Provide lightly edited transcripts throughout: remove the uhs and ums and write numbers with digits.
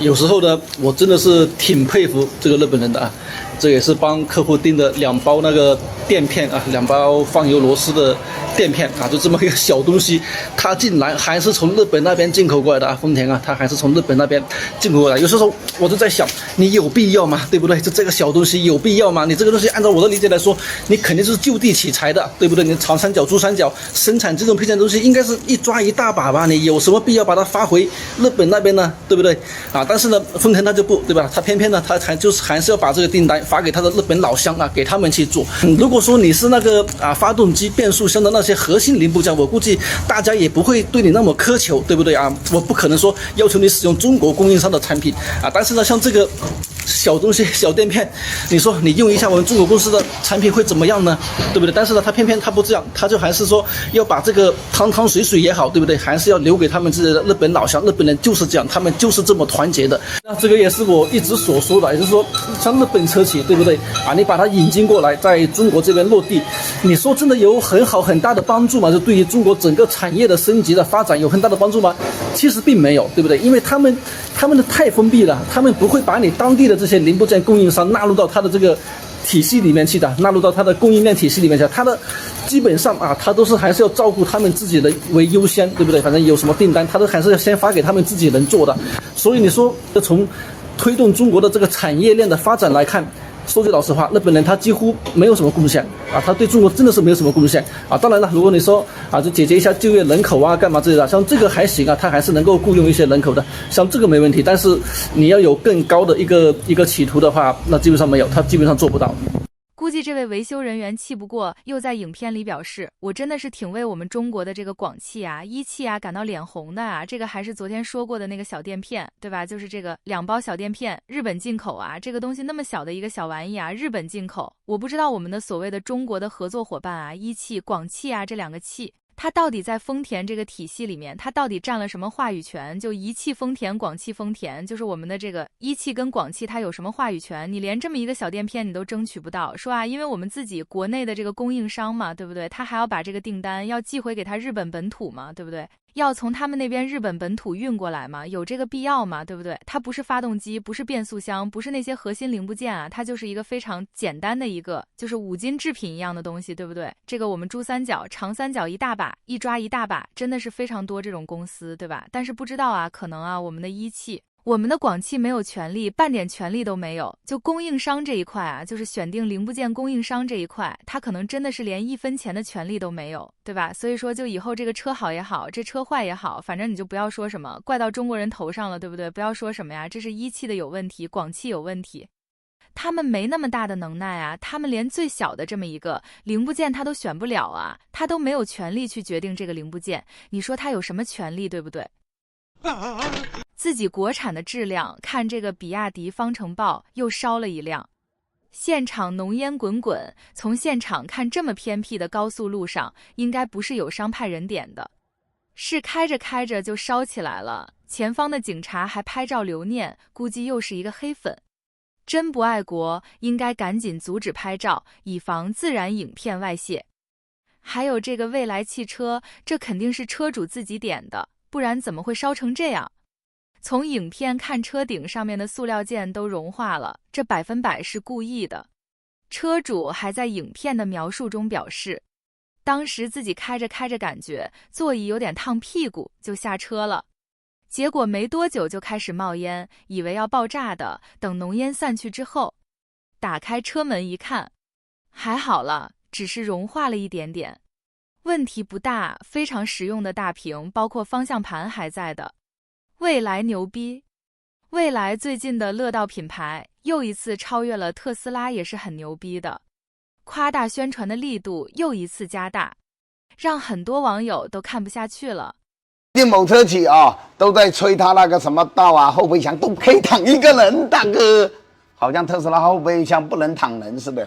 有时候呢，我真的是挺佩服这个日本人的啊。这也是帮客户订的2包那个垫片啊，2包放油螺丝的垫片啊，就这么一个小东西，它竟然还是从日本那边进口过来的啊，丰田啊，它还是从日本那边进口过来。有时候我就在想，你有必要吗？对不对？这个小东西有必要吗？你这个东西按照我的理解来说，你肯定是就地取材的，对不对？你长三角、珠三角生产这种配件东西，应该是一抓一大把吧？你有什么必要把它发回日本那边呢？对不对？但是呢，丰田它就不对吧？它偏偏呢，它还是要把这个订单发给他的日本老乡啊，给他们去做。如果说你是那个发动机、变速箱的那些核心零部件，我估计大家也不会对你那么苛求，对不对啊？我不可能说要求你使用中国供应商的产品但是呢，像这个小东西、小垫片，你说你用一下我们中国公司的产品会怎么样呢？对不对？但是呢，他偏偏他不这样，他就还是说要把这个汤汤水水也好，对不对？还是要留给他们自己的日本老乡。日本人就是这样，他们就是这么团结的。那这个也是我一直所说的，也就是说，像日本车企，对不对你把它引进过来，在中国这边落地，你说真的有很大的帮助吗？就对于中国整个产业的升级的发展有很大的帮助吗？其实并没有，对不对？因为他们的太封闭了，他们不会把你当地的这些零部件供应商纳入到他的这个体系里面去的，纳入到他的供应链体系里面去。他的基本上他都是还是要照顾他们自己的为优先，对不对？反正有什么订单，他都还是要先发给他们自己人做的。所以你说从推动中国的这个产业链的发展来看，说句老实话，日本人他几乎没有什么贡献他对中国真的是没有什么贡献当然了，如果你说就解决一下就业人口干嘛之类的，像这个还行他还是能够雇佣一些人口的，像这个没问题。但是你要有更高的一个企图的话，那基本上没有，他基本上做不到。估计这位维修人员气不过，又在影片里表示，我真的是挺为我们中国的这个广汽一汽感到脸红的这个还是昨天说过的那个小垫片，对吧？就是这个2包小垫片，日本进口这个东西那么小的一个小玩意日本进口，我不知道我们的所谓的中国的合作伙伴一汽、广汽这2个汽。它到底在丰田这个体系里面，它到底占了什么话语权？就一汽丰田、广汽丰田，就是我们的这个一汽跟广汽，它有什么话语权？你连这么一个小垫片你都争取不到，说因为我们自己国内的这个供应商嘛，对不对？他还要把这个订单要寄回给他日本本土嘛，对不对？要从他们那边日本本土运过来嘛，有这个必要吗？对不对？它不是发动机，不是变速箱，不是那些核心零部件它就是一个非常简单的一个，就是五金制品一样的东西，对不对？这个我们珠三角、长三角一大把，一抓一大把，真的是非常多这种公司，对吧？但是不知道可能我们的一汽。我们的广汽没有权利，半点权利都没有。就供应商这一块就是选定零部件供应商这一块，他可能真的是连1分钱的权利都没有，对吧？所以说，就以后这个车好也好，这车坏也好，反正你就不要说什么怪到中国人头上了，对不对？不要说什么这是一汽的有问题，广汽有问题。他们没那么大的能耐他们连最小的这么一个零部件他都选不了他都没有权利去决定这个零部件，你说他有什么权利，对不对？自己国产的质量，看这个比亚迪方程豹又烧了一辆，现场浓烟滚滚，从现场看这么偏僻的高速路上，应该不是有伤派人点的，是开着开着就烧起来了，前方的警察还拍照留念，估计又是一个黑粉，真不爱国，应该赶紧阻止拍照，以防自燃影片外泄。还有这个蔚来汽车，这肯定是车主自己点的，不然怎么会烧成这样？从影片看，车顶上面的塑料件都融化了，这100%是故意的。车主还在影片的描述中表示，当时自己开着开着感觉座椅有点烫屁股，就下车了。结果没多久就开始冒烟，以为要爆炸的，等浓烟散去之后，打开车门一看，还好了，只是融化了一点点，问题不大，非常实用的大屏，包括方向盘还在的。蔚来牛逼！蔚来最近的乐道品牌又一次超越了特斯拉，也是很牛逼的。夸大宣传的力度又一次加大，让很多网友都看不下去了。某车企都在吹他那个什么道后备箱都可以躺一个人，大哥，好像特斯拉后备箱不能躺人似的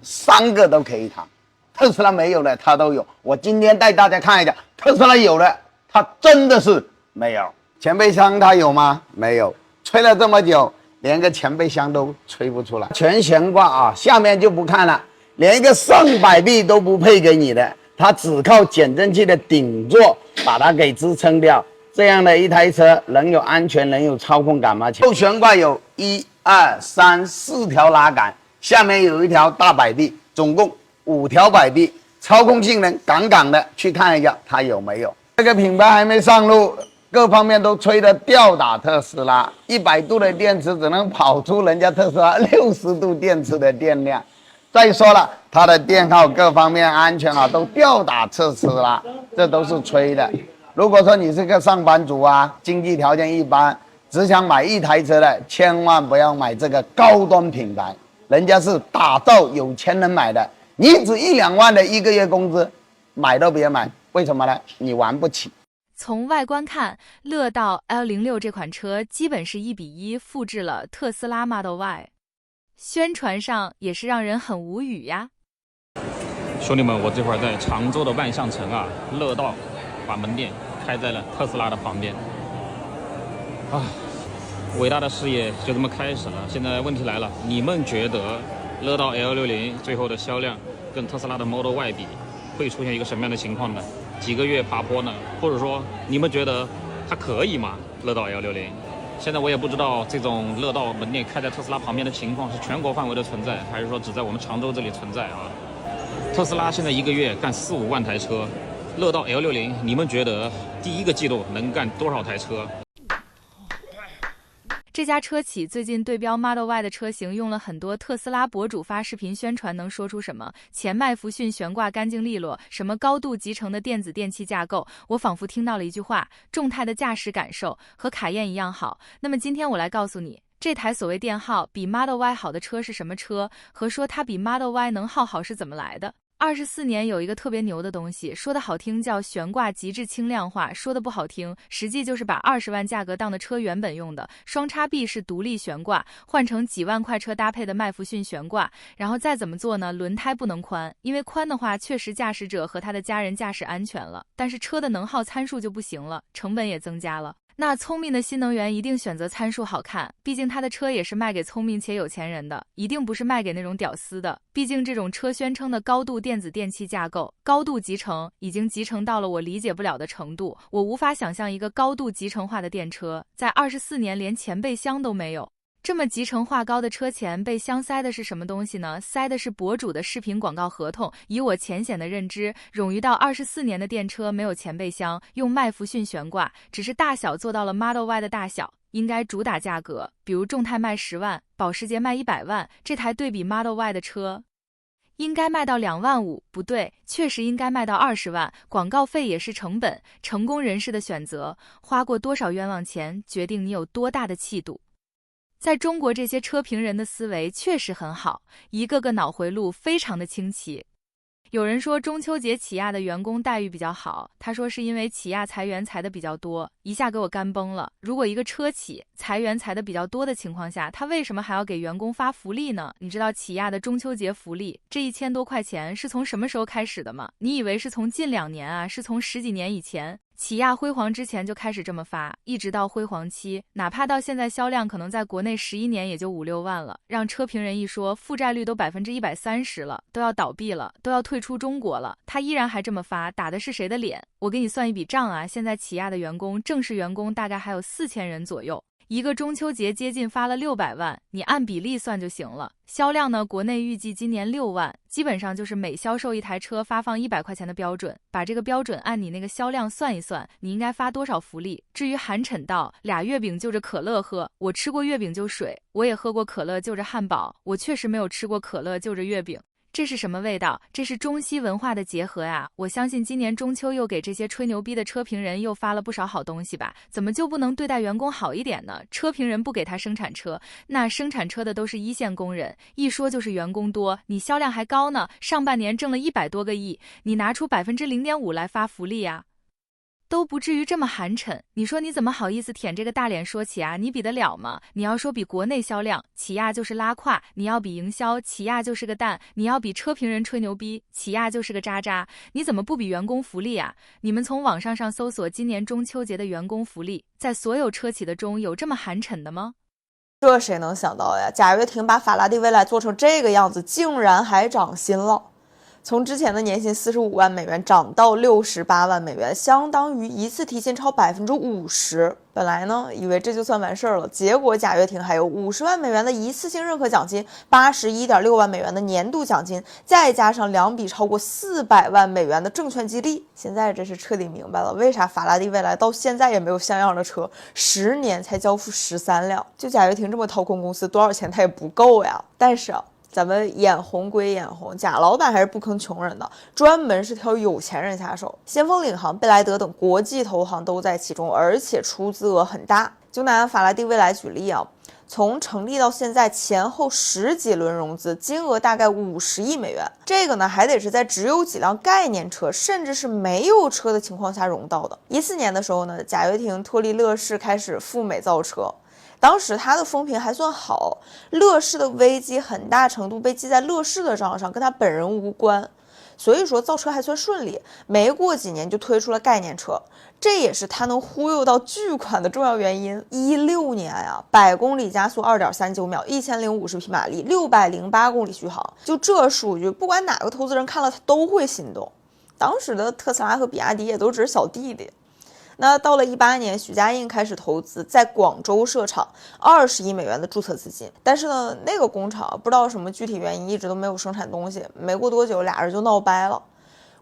，3个都可以躺。特斯拉没有的，它都有。我今天带大家看一下，特斯拉有的，它真的是没有。前备箱它有吗？没有。吹了这么久，连个前备箱都吹不出来，全悬挂下面就不看了，连一个上摆臂都不配给你的，它只靠减震器的顶座把它给支撑掉。这样的一台车能有安全，能有操控感吗？后悬挂有1、2、3、4条拉杆，下面有一条大摆臂，总共5条摆臂。操控性能杠杠的，去看一下它有没有。这个品牌还没上路，各方面都吹得吊打特斯拉。100度的电池只能跑出人家特斯拉60度电池的电量。再说了，它的电耗各方面安全啊，都吊打特斯拉，这都是吹的。如果说你是个上班族啊，经济条件一般，只想买一台车的，千万不要买这个高端品牌，人家是打造有钱人买的。你只1、2万的一个月工资，买都别买，为什么呢？你玩不起。从外观看，乐道 L06这款车基本是1:1复制了特斯拉 Model Y， 宣传上也是让人很无语呀。兄弟们，我这会儿在常州的万象城啊，乐道把门店开在了特斯拉的旁边。啊，伟大的事业就这么开始了。现在问题来了，你们觉得乐道 L60最后的销量跟特斯拉的 Model Y 比，会出现一个什么样的情况呢？几个月爬坡呢？或者说你们觉得它可以吗？乐道 L60，现在我也不知道这种乐道门店开在特斯拉旁边的情况是全国范围的存在，还是说只在我们常州这里存在啊？特斯拉现在一个月干4、5万台车，乐道 L60，你们觉得第一个季度能干多少台车？这家车企最近对标 Model Y 的车型用了很多特斯拉博主发视频宣传，能说出什么前麦弗逊悬挂干净利落，什么高度集成的电子电器架构，我仿佛听到了一句话：众泰的驾驶感受和卡宴一样好。那么今天我来告诉你，这台所谓电耗比 Model Y 好的车是什么车，和说它比 Model Y 能耗好是怎么来的。24年有一个特别牛的东西，说的好听叫悬挂极致轻量化，说的不好听，实际就是把20万价格当的车原本用的双叉臂式独立悬挂，换成几万块车搭配的麦弗逊悬挂，然后再怎么做呢？轮胎不能宽，因为宽的话确实驾驶者和他的家人驾驶安全了，但是车的能耗参数就不行了，成本也增加了。那聪明的新能源一定选择参数好看，毕竟他的车也是卖给聪明且有钱人的，一定不是卖给那种屌丝的。毕竟这种车宣称的高度电子电器架构、高度集成，已经集成到了我理解不了的程度。我无法想象一个高度集成化的电车，在24年连前备箱都没有。这么集成化高的车前被箱塞的是什么东西呢？塞的是博主的视频广告合同。以我浅显的认知，冗余到24年的电车没有前备箱，用麦弗逊悬挂，只是大小做到了 Model Y 的大小，应该主打价格，比如众泰卖10万，保时捷卖100万，这台对比 Model Y 的车应该卖到2万5，不对，确实应该卖到20万。广告费也是成本，成功人士的选择，花过多少冤枉钱，决定你有多大的气度。在中国，这些车评人的思维确实很好，一个个脑回路非常的清奇。有人说中秋节起亚的员工待遇比较好，他说是因为起亚裁员裁的比较多，一下给我干崩了。如果一个车企裁员裁的比较多的情况下，他为什么还要给员工发福利呢？你知道起亚的中秋节福利这1000多块钱是从什么时候开始的吗？你以为是从近2年啊？是从10几年以前？起亚辉煌之前就开始这么发，一直到辉煌期，哪怕到现在销量可能在国内11年也就5、6万了，让车评人一说，负债率都130%了，都要倒闭了，都要退出中国了，他依然还这么发，打的是谁的脸？我给你算一笔账啊，现在起亚的员工，正式员工大概还有4000人左右。一个中秋节接近发了600万，你按比例算就行了。销量呢，国内预计今年6万，基本上就是每销售一台车发放100块钱的标准。把这个标准按你那个销量算一算，你应该发多少福利？至于寒碜到俩月饼就着可乐喝，我吃过月饼就水，我也喝过可乐就着汉堡，我确实没有吃过可乐就着月饼。这是什么味道？这是中西文化的结合呀！我相信今年中秋又给这些吹牛逼的车评人又发了不少好东西吧？怎么就不能对待员工好一点呢？车评人不给他生产车，那生产车的都是一线工人，一说就是员工多，你销量还高呢，上半年挣了100多个亿，你拿出0.5%来发福利呀？都不至于这么寒碜，你说你怎么好意思舔这个大脸说起啊？你比得了吗？你要说比国内销量，起亚就是拉胯；你要比营销，起亚就是个蛋；你要比车评人吹牛逼，起亚就是个渣渣。你怎么不比员工福利啊？你们从网上搜索今年中秋节的员工福利，在所有车企的中有这么寒碜的吗？这谁能想到呀？贾跃亭把法拉第未来做成这个样子，竟然还涨薪了。从之前的年薪45万美元涨到68万美元，相当于一次提薪超50%。本来呢，以为这就算完事儿了，结果贾跃亭还有50万美元的一次性认可奖金，81.6万美元的年度奖金，再加上2笔超过400万美元的证券激励。现在真是彻底明白了，为啥法拉第未来到现在也没有像样的车，10年才交付13辆。就贾跃亭这么掏空公司，多少钱他也不够呀。但是咱们眼红归眼红，贾老板还是不坑穷人的，专门是挑有钱人下手。先锋领航、贝莱德等国际投行都在其中，而且出资额很大。就拿法拉第未来举例啊，从成立到现在前后10几轮融资，金额大概50亿美元。这个呢，还得是在只有几辆概念车，甚至是没有车的情况下融到的。14年的时候呢，贾跃亭脱离乐视，开始赴美造车。当时他的风评还算好，乐视的危机很大程度被记在乐视的账上，跟他本人无关，所以说造车还算顺利。没过几年就推出了概念车，这也是他能忽悠到巨款的重要原因。16年呀，100公里加速2.39秒，1050匹马力，608公里续航，就这数据，不管哪个投资人看了他都会心动。当时的特斯拉和比亚迪也都只是小弟弟。那到了18年，许家印开始投资，在广州设厂，20亿美元的注册资金。但是呢，那个工厂不知道什么具体原因，一直都没有生产东西。没过多久，俩人就闹掰了。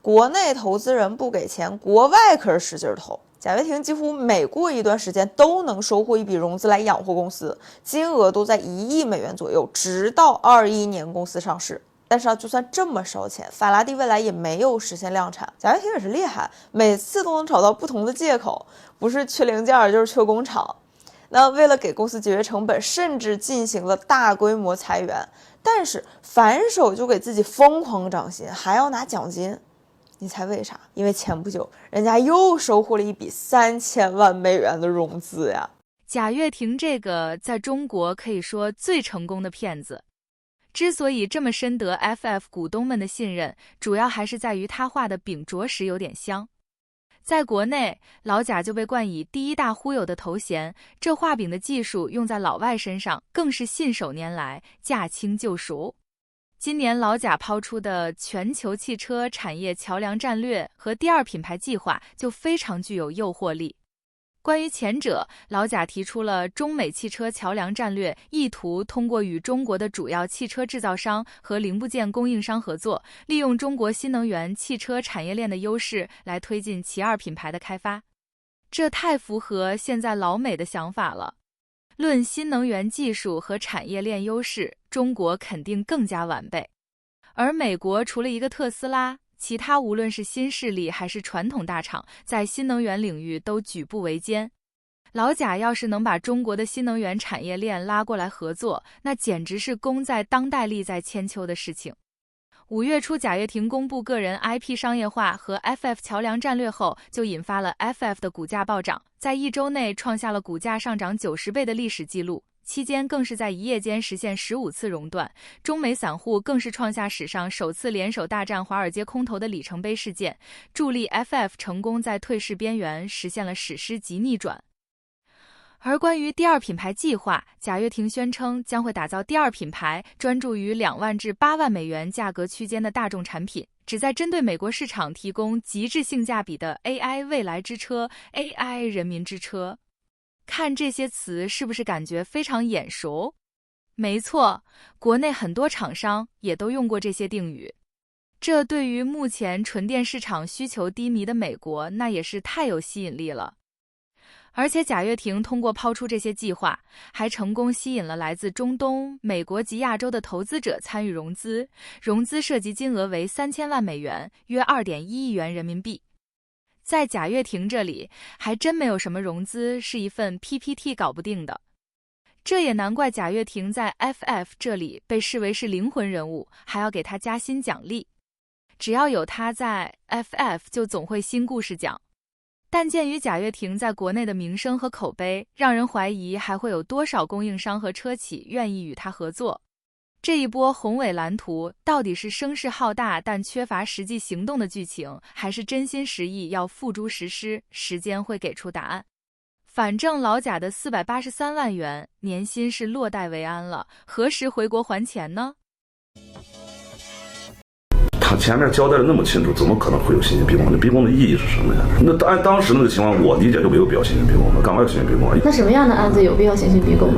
国内投资人不给钱，国外可是使劲投。贾跃亭几乎每过一段时间都能收获一笔融资来养活公司，金额都在1亿美元左右，直到21年公司上市。但是就算这么烧钱，法拉第未来也没有实现量产。贾跃亭也是厉害，每次都能找到不同的借口，不是缺零件就是缺工厂。那为了给公司节约成本，甚至进行了大规模裁员，但是反手就给自己疯狂涨薪，还要拿奖金。你猜为啥？因为前不久人家又收获了一笔3000万美元的融资呀。贾跃亭这个在中国可以说最成功的骗子。之所以这么深得 FF 股东们的信任，主要还是在于他画的饼着实有点香。在国内，老贾就被冠以第一大忽悠的头衔，这画饼的技术用在老外身上更是信手拈来，驾轻就熟。今年老贾抛出的全球汽车产业桥梁战略和第二品牌计划就非常具有诱惑力。关于前者，老贾提出了中美汽车桥梁战略，意图通过与中国的主要汽车制造商和零部件供应商合作，利用中国新能源汽车产业链的优势来推进其二品牌的开发。这太符合现在老美的想法了。论新能源技术和产业链优势，中国肯定更加完备。而美国除了一个特斯拉，其他无论是新势力还是传统大厂，在新能源领域都举步维艰。老贾要是能把中国的新能源产业链拉过来合作，那简直是功在当代利在千秋的事情。5月初，贾跃亭公布个人 IP 商业化和 FF 桥梁战略后，就引发了 FF 的股价暴涨，在1周内创下了股价上涨90倍的历史记录。期间更是在一夜间实现15次熔断，中美散户更是创下史上首次联手大战华尔街空头的里程碑事件，助力 FF 成功在退市边缘实现了史诗级逆转。而关于第二品牌计划，贾跃亭宣称将会打造第二品牌，专注于2万至8万美元价格区间的大众产品，旨在针对美国市场提供极致性价比的 AI 未来之车、AI 人民之车。看这些词是不是感觉非常眼熟？没错，国内很多厂商也都用过这些定语。这对于目前纯电市场需求低迷的美国，那也是太有吸引力了。而且贾跃亭通过抛出这些计划，还成功吸引了来自中东、美国及亚洲的投资者参与融资，融资涉及金额为3000万美元，约2.1亿元人民币。在贾跃亭这里，还真没有什么融资是一份 PPT 搞不定的。这也难怪贾跃亭在 FF 这里被视为是灵魂人物，还要给他加薪奖励。只要有他在 FF， 就总会新故事讲。但鉴于贾跃亭在国内的名声和口碑，让人怀疑还会有多少供应商和车企愿意与他合作。这一波宏伟蓝图到底是声势浩大但缺乏实际行动的剧情，还是真心实意要付诸实施？时间会给出答案。反正老贾的483万元年薪是落袋为安了，何时回国还钱呢？他前面交代的那么清楚，怎么可能会有刑讯逼供？那逼供的意义是什么呀？那按当时那个情况，我理解就没有必要刑讯逼供的，干嘛要刑讯逼供啊？那什么样的案子有必要刑讯逼供？